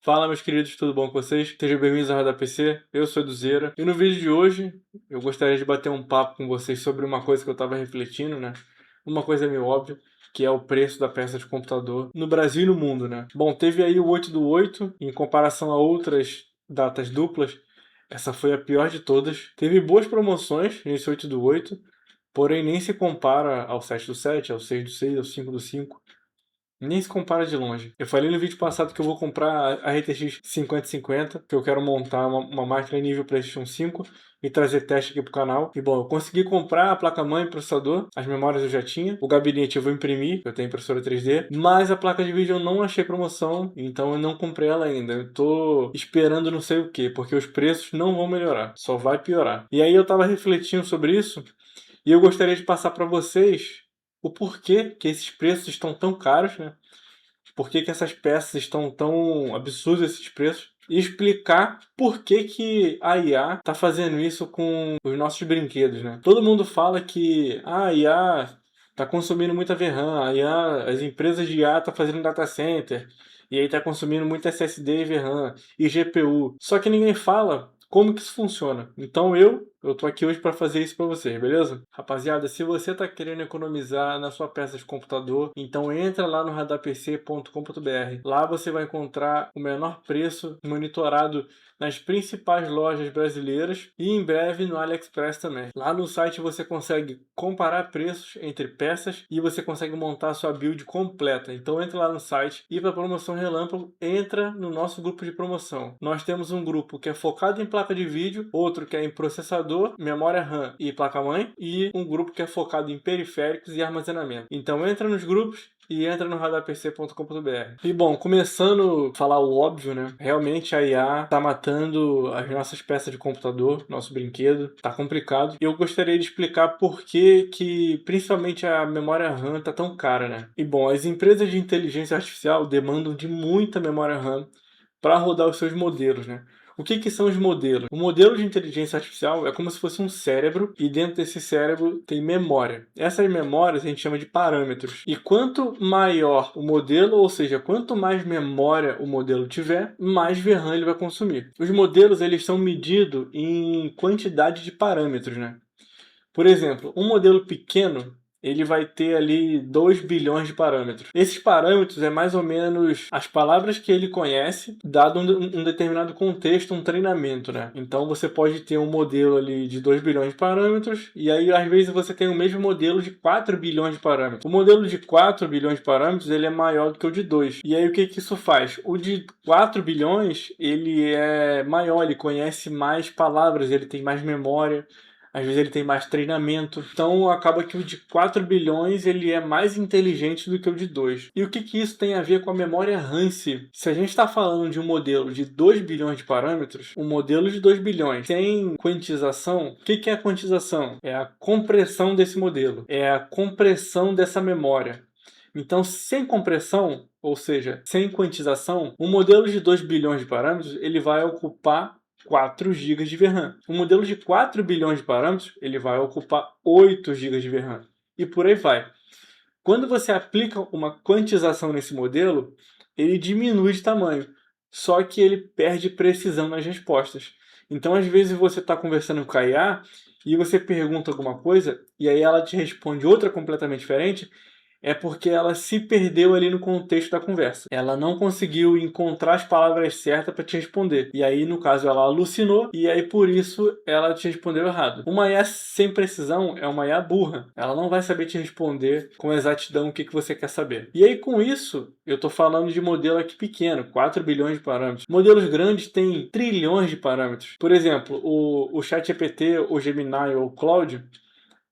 Fala, meus queridos, tudo bom com vocês? Sejam bem-vindos ao Roda PC, eu sou Eduzeira. E no vídeo de hoje, eu gostaria de bater um papo com vocês sobre uma coisa que eu estava refletindo, né? Uma coisa meio óbvia, que é o preço da peça de computador no Brasil e no mundo, né? Bom, teve aí o 8 do 8, em comparação a outras datas duplas, essa foi a pior de todas. Teve boas promoções nesse 8 do 8, porém nem se compara ao 7 do 7, ao 6 do 6, ao 5 do 5. Nem se compara de longe. Eu falei no vídeo passado que eu vou comprar a RTX 5050, que eu quero montar uma máquina nível PlayStation 5 e trazer teste aqui pro canal. E bom, eu consegui comprar a placa-mãe, o processador, as memórias eu já tinha, o gabinete eu vou imprimir, eu tenho impressora 3D, mas a placa de vídeo eu não achei promoção, então eu não comprei ela ainda. Eu tô esperando não sei o que, porque os preços não vão melhorar, só vai piorar. E aí eu tava refletindo sobre isso e eu gostaria de passar para vocês o porquê que esses preços estão tão caros, né? Por que que essas peças estão tão absurdas esses preços? E explicar por que que a IA está fazendo isso com os nossos brinquedos, né? Todo mundo fala que a IA está consumindo muita VRAM, a IA, as empresas de IA estão fazendo data center, e aí está consumindo muito SSD e VRAM e GPU. Só que ninguém fala como que isso funciona. Então eu tô aqui hoje para fazer isso para vocês, beleza? Rapaziada, se você tá querendo economizar na sua peça de computador, então entra lá no radarpc.com.br. Lá você vai encontrar o menor preço monitorado nas principais lojas brasileiras e em breve no AliExpress também. Lá no site você consegue comparar preços entre peças e você consegue montar a sua build completa. Então entra lá no site e para promoção relâmpago, entra no nosso grupo de promoção. Nós temos um grupo que é focado em placa de vídeo, outro que é em processador, memória RAM e placa-mãe, e um grupo que é focado em periféricos e armazenamento. Então entra nos grupos e entra no radarpc.com.br. E bom, começando a falar o óbvio, né? Realmente a IA tá matando as nossas peças de computador, nosso brinquedo. Tá complicado. E eu gostaria de explicar por que principalmente a memória RAM tá tão cara, né? E bom, as empresas de inteligência artificial demandam de muita memória RAM para rodar os seus modelos, né? O que que são os modelos? O modelo de inteligência artificial é como se fosse um cérebro e dentro desse cérebro tem memória. Essas memórias a gente chama de parâmetros. E quanto maior o modelo, ou seja, quanto mais memória o modelo tiver, mais VRAM ele vai consumir. Os modelos eles são medidos em quantidade de parâmetros, né? Por exemplo, um modelo pequeno ele vai ter ali 2 bilhões de parâmetros. Esses parâmetros é mais ou menos as palavras que ele conhece, dado um determinado contexto, um treinamento, né? Então você pode ter um modelo ali de 2 bilhões de parâmetros, e aí às vezes você tem o mesmo modelo de 4 bilhões de parâmetros. O modelo de 4 bilhões de parâmetros ele é maior do que o de 2. E aí o que que isso faz? O de 4 bilhões ele é maior, ele conhece mais palavras, ele tem mais memória. Às vezes ele tem mais treinamento. Então acaba que o de 4 bilhões ele é mais inteligente do que o de 2. E o que que isso tem a ver com a memória RAM em si? Se a gente está falando de um modelo de 2 bilhões de parâmetros, um modelo de 2 bilhões sem quantização, o que que é a quantização? É a compressão desse modelo. É a compressão dessa memória. Então, sem compressão, ou seja, sem quantização, um modelo de 2 bilhões de parâmetros ele vai ocupar 4 GB de VRAM. O modelo de 4 bilhões de parâmetros ele vai ocupar 8 GB de VRAM. E por aí vai. Quando você aplica uma quantização nesse modelo, ele diminui de tamanho, só que ele perde precisão nas respostas. Então, às vezes, você está conversando com a IA e você pergunta alguma coisa e aí ela te responde outra completamente diferente, é porque ela se perdeu ali no contexto da conversa. Ela não conseguiu encontrar as palavras certas para te responder. E aí, no caso, ela alucinou e aí por isso ela te respondeu errado. Uma IA sem precisão é uma IA burra. Ela não vai saber te responder com exatidão o que você quer saber. E aí, com isso, eu estou falando de modelo aqui pequeno, 4 bilhões de parâmetros. Modelos grandes têm trilhões de parâmetros. Por exemplo, o ChatGPT, o Gemini ou o Claude,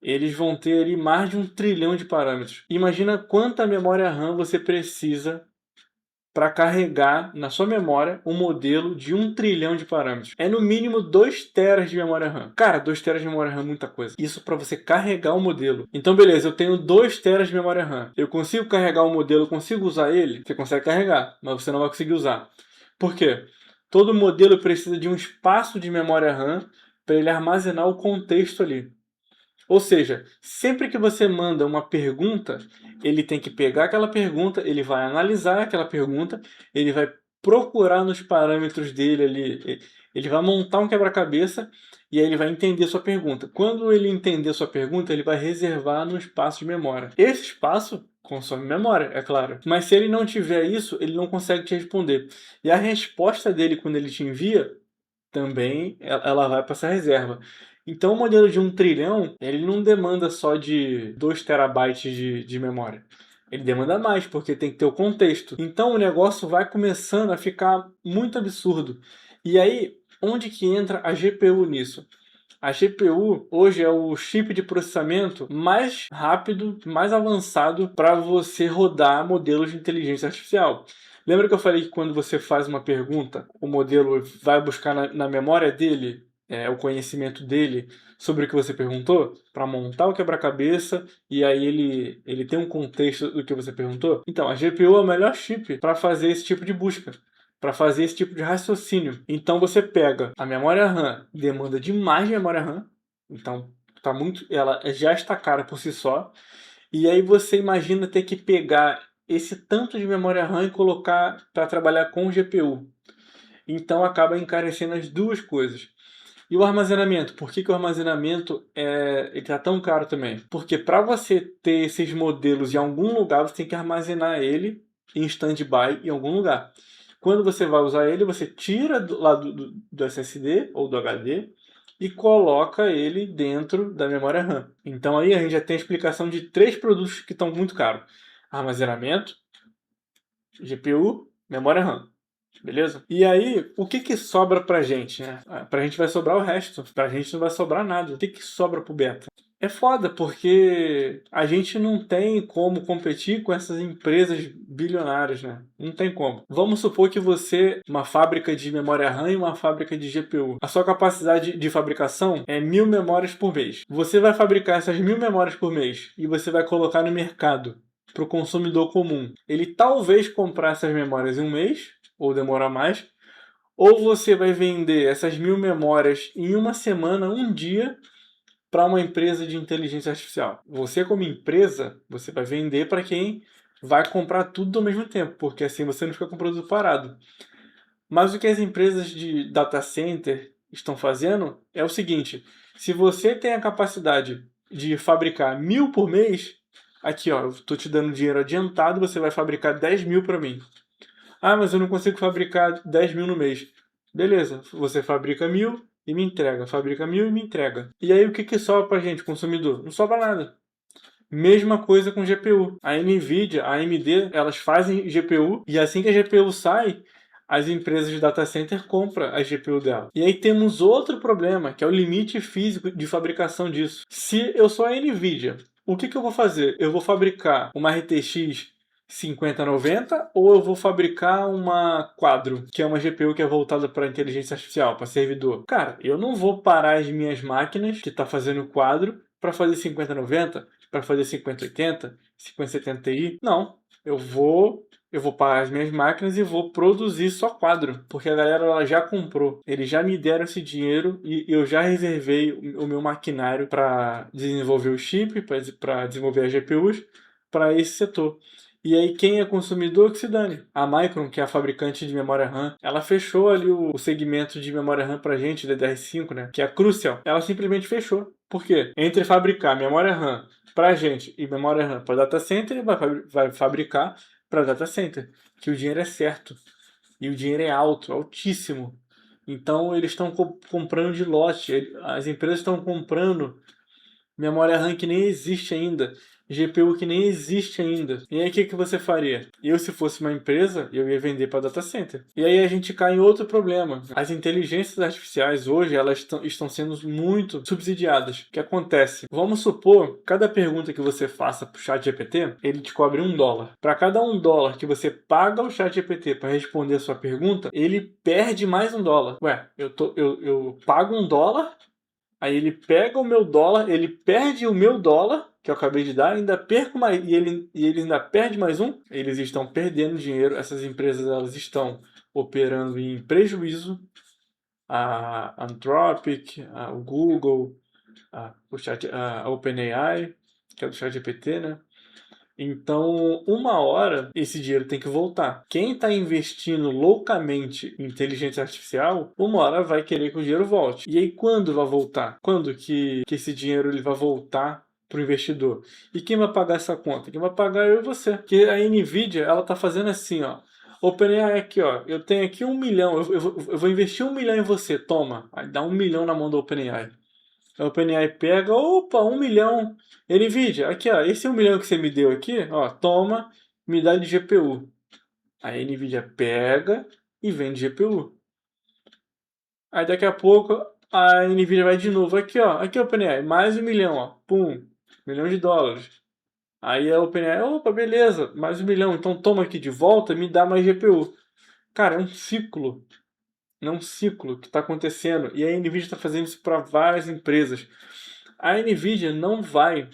eles vão ter ali mais de 1 trilhão de parâmetros. Imagina quanta memória RAM você precisa para carregar na sua memória um modelo de 1 trilhão de parâmetros. É no mínimo 2 teras de memória RAM. Cara, 2 teras de memória RAM é muita coisa. Isso para você carregar o modelo. Então, beleza, eu tenho 2 teras de memória RAM. Eu consigo carregar o modelo, eu consigo usar ele? Você consegue carregar, mas você não vai conseguir usar. Por quê? Todo modelo precisa de um espaço de memória RAM para ele armazenar o contexto ali. Ou seja, sempre que você manda uma pergunta, ele tem que pegar aquela pergunta, ele vai analisar aquela pergunta, ele vai procurar nos parâmetros dele ali. Ele vai montar um quebra-cabeça e aí ele vai entender sua pergunta. Quando ele entender sua pergunta, ele vai reservar no espaço de memória. Esse espaço consome memória, é claro. Mas se ele não tiver isso, ele não consegue te responder. E a resposta dele, quando ele te envia, também ela vai para essa reserva. Então, o modelo de 1 trilhão, ele não demanda só de 2 terabytes de memória. Ele demanda mais, porque tem que ter o contexto. Então, o negócio vai começando a ficar muito absurdo. E aí, onde que entra a GPU nisso? A GPU hoje é o chip de processamento mais rápido, mais avançado para você rodar modelos de inteligência artificial. Lembra que eu falei que quando você faz uma pergunta, o modelo vai buscar na memória dele, o conhecimento dele sobre o que você perguntou, para montar o quebra-cabeça e aí ele tem um contexto do que você perguntou? Então, a GPU é o melhor chip para fazer esse tipo de busca, para fazer esse tipo de raciocínio. Então você pega a memória RAM, demanda demais de memória RAM, então ela já está cara por si só, e aí você imagina ter que pegar esse tanto de memória RAM e colocar para trabalhar com GPU. Então acaba encarecendo as duas coisas. E o armazenamento? Por que o armazenamento está tão caro também? Porque para você ter esses modelos em algum lugar, você tem que armazenar ele em stand-by em algum lugar. Quando você vai usar ele, você tira lá do SSD ou do HD e coloca ele dentro da memória RAM. Então aí a gente já tem a explicação de 3 produtos que estão muito caros: armazenamento, GPU, memória RAM. Beleza? E aí, o que sobra pra gente, né? Pra gente vai sobrar o resto. Pra gente não vai sobrar nada. O que sobra pro beta? É foda, porque a gente não tem como competir com essas empresas bilionárias, né? Não tem como. Vamos supor que você, uma fábrica de memória RAM e uma fábrica de GPU. A sua capacidade de fabricação é 1.000 memórias por mês. Você vai fabricar essas 1.000 memórias por mês e você vai colocar no mercado para o consumidor comum. Ele talvez comprar essas memórias em um mês, ou demorar mais, ou você vai vender essas 1.000 memórias em uma semana, um dia, para uma empresa de inteligência artificial. Você, como empresa, você vai vender para quem vai comprar tudo ao mesmo tempo, porque assim você não fica com o produto parado. Mas o que as empresas de data center estão fazendo é o seguinte: se você tem a capacidade de fabricar 1.000 por mês, aqui ó, eu estou te dando dinheiro adiantado, você vai fabricar 10.000 para mim. Ah, mas eu não consigo fabricar 10.000 no mês. Beleza, você fabrica 1.000 e me entrega. Fabrica 1.000 e me entrega. E aí o que sobra pra gente, consumidor? Não sobra nada. Mesma coisa com GPU. A Nvidia, a AMD, elas fazem GPU e assim que a GPU sai, as empresas de data center compram a GPU dela. E aí temos outro problema, que é o limite físico de fabricação disso. Se eu sou a Nvidia, o que eu vou fazer? Eu vou fabricar uma RTX 5090 ou eu vou fabricar uma Quadro, que é uma GPU que é voltada para inteligência artificial, para servidor? Cara, eu não vou parar as minhas máquinas que está fazendo Quadro para fazer 5090, para fazer 5080, 5070 Ti. Não, eu vou parar as minhas máquinas e vou produzir só Quadro, porque a galera ela já comprou. Eles já me deram esse dinheiro e eu já reservei o meu maquinário para desenvolver o chip, para desenvolver as GPUs para esse setor. E aí quem é consumidor que se dane. A Micron, que é a fabricante de memória RAM, ela fechou ali o segmento de memória RAM pra gente, DDR5, né? Que é a Crucial. Ela simplesmente fechou. Por quê? Entre fabricar memória RAM pra gente e memória RAM para data center, ele vai fabricar para data center. Que o dinheiro é certo. E o dinheiro é alto, altíssimo. Então eles estão comprando de lote. As empresas estão comprando memória RAM que nem existe ainda, GPU que nem existe ainda. E aí o que você faria? Eu, se fosse uma empresa, eu ia vender para data center. E aí a gente cai em outro problema. As inteligências artificiais hoje, elas estão sendo muito subsidiadas. O que acontece? Vamos supor, cada pergunta que você faça para o chat GPT, ele te cobre $1. Para cada $1 que você paga ao chat GPT para responder a sua pergunta, ele perde mais $1. Ué, eu pago $1. Aí ele pega o meu dólar, ele perde o meu dólar, que eu acabei de dar, ainda perco mais, e ele ainda perde mais um. Eles estão perdendo dinheiro, essas empresas elas estão operando em prejuízo. A Anthropic, o Google, a OpenAI, que é do ChatGPT, né? Então, uma hora, esse dinheiro tem que voltar. Quem está investindo loucamente em inteligência artificial, uma hora vai querer que o dinheiro volte. E aí, quando vai voltar? Quando que esse dinheiro ele vai voltar para o investidor? E quem vai pagar essa conta? Quem vai pagar é eu e você. Porque a NVIDIA, ela está fazendo assim, ó. OpenAI aqui, ó. Eu tenho aqui 1 milhão. Eu vou investir 1 milhão em você. Toma. Aí dá 1 milhão na mão da OpenAI. A OpenAI pega, opa, 1 milhão. NVIDIA, aqui ó, esse 1 milhão que você me deu aqui, ó, toma, me dá de GPU. Aí a NVIDIA pega e vende GPU. Aí daqui a pouco a NVIDIA vai de novo, aqui ó, aqui OpenAI, mais 1 milhão, ó, pum, US$ 1 milhão. Aí a OpenAI, opa, beleza, mais 1 milhão, então toma aqui de volta e me dá mais GPU. Cara, é um ciclo. É um ciclo que está acontecendo e a NVIDIA está fazendo isso para várias empresas. A NVIDIA não vai,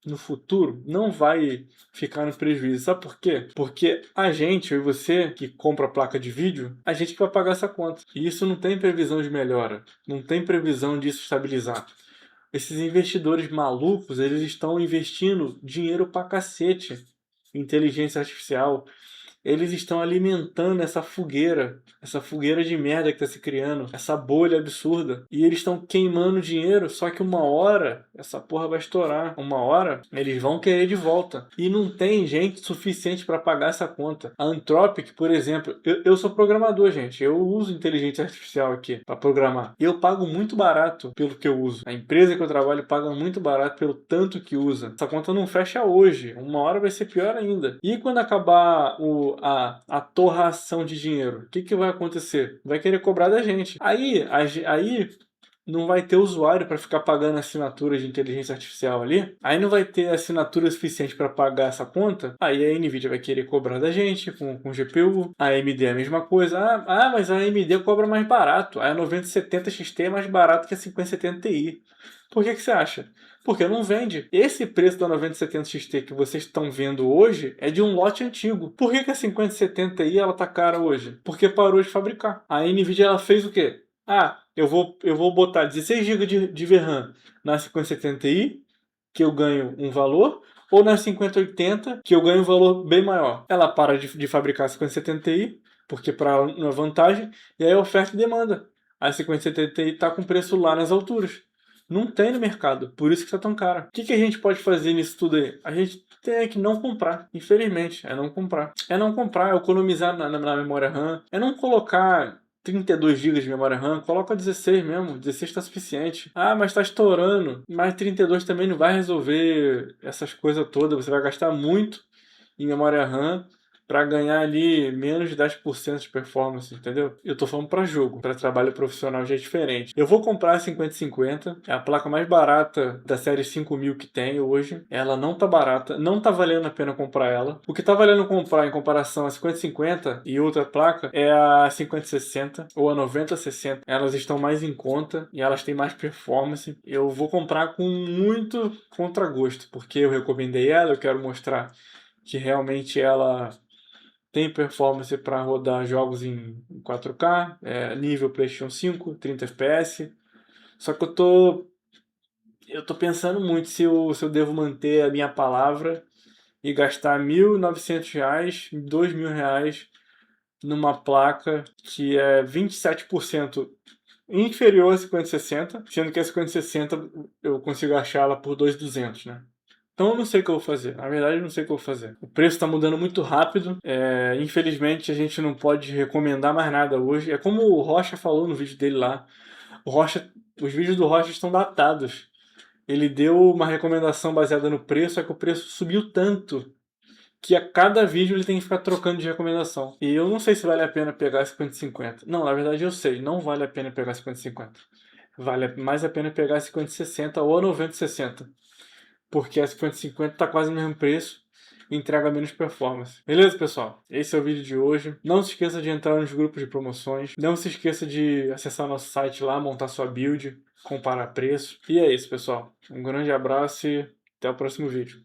no futuro, não vai ficar no prejuízo. Sabe por quê? Porque a gente, eu e você, que compra a placa de vídeo, a gente que vai pagar essa conta. E isso não tem previsão de melhora, não tem previsão disso estabilizar. Esses investidores malucos, eles estão investindo dinheiro pra cacete em inteligência artificial. Eles estão alimentando essa fogueira de merda que está se criando, essa bolha absurda. E eles estão queimando dinheiro, só que uma hora essa porra vai estourar. Uma hora eles vão querer de volta. E não tem gente suficiente para pagar essa conta. A Anthropic, por exemplo, eu sou programador, gente. Eu uso inteligência artificial aqui para programar. E eu pago muito barato pelo que eu uso. A empresa que eu trabalho paga muito barato pelo tanto que usa. Essa conta não fecha hoje. Uma hora vai ser pior ainda. E quando acabar a torração de dinheiro, o que vai acontecer? Vai querer cobrar da gente. Aí não vai ter usuário para ficar pagando assinatura de inteligência artificial ali. Aí não vai ter assinatura suficiente para pagar essa conta. Aí a NVIDIA vai querer cobrar da gente com GPU. A AMD é a mesma coisa. Mas a AMD cobra mais barato. A 9070 XT é mais barato que a 5070 Ti. Por que você acha? Porque não vende. Esse preço da 9070 XT que vocês estão vendo hoje é de um lote antigo. Por que a 5070 Ti ela tá cara hoje? Porque parou de fabricar. A NVIDIA ela fez o quê? Eu vou botar 16 GB de VRAM na 5070 Ti, que eu ganho um valor, ou na 5080, que eu ganho um valor bem maior. Ela para de fabricar a 5070 Ti, porque para ela não é vantagem, e aí oferta e demanda. A 5070 Ti está com preço lá nas alturas. Não tem no mercado, por isso que está tão cara. O que a gente pode fazer nisso tudo aí? A gente tem que não comprar, infelizmente, é não comprar. É não comprar, é economizar na memória RAM, é não colocar 32 GB de memória RAM, coloca 16 mesmo, 16 está suficiente. Mas está estourando, mas 32 também não vai resolver essas coisas todas, você vai gastar muito em memória RAM para ganhar ali menos de 10% de performance, entendeu? Eu tô falando para jogo, para trabalho profissional já é diferente. Eu vou comprar a 5050, é a placa mais barata da série 5000 que tem hoje. Ela não tá barata, não tá valendo a pena comprar ela. O que tá valendo comprar em comparação a 5050 e outra placa é a 5060 ou a 9060. Elas estão mais em conta e elas têm mais performance. Eu vou comprar com muito contragosto, porque eu recomendei ela, eu quero mostrar que realmente ela tem performance para rodar jogos em 4K, nível PlayStation 5, 30 FPS. Só que eu tô pensando muito se eu devo manter a minha palavra e gastar R$ 1.900, R$ 2.000 numa placa que é 27% inferior a 5060, sendo que a 5060 eu consigo achar ela por 2.200, né? Então eu não sei o que eu vou fazer. Na verdade, eu não sei o que eu vou fazer. O preço está mudando muito rápido. Infelizmente, a gente não pode recomendar mais nada hoje. É como o Rocha falou no vídeo dele lá. Os vídeos do Rocha estão datados. Ele deu uma recomendação baseada no preço, só que o preço subiu tanto que a cada vídeo ele tem que ficar trocando de recomendação. E eu não sei se vale a pena pegar a 5050. Não, na verdade eu sei. Não vale a pena pegar a 5050. Vale mais a pena pegar a 5060 ou a 9060. Porque a 5050 está quase no mesmo preço e entrega menos performance. Beleza, pessoal? Esse é o vídeo de hoje. Não se esqueça de entrar nos grupos de promoções. Não se esqueça de acessar nosso site lá, montar sua build, comparar preço. E é isso, pessoal. Um grande abraço e até o próximo vídeo.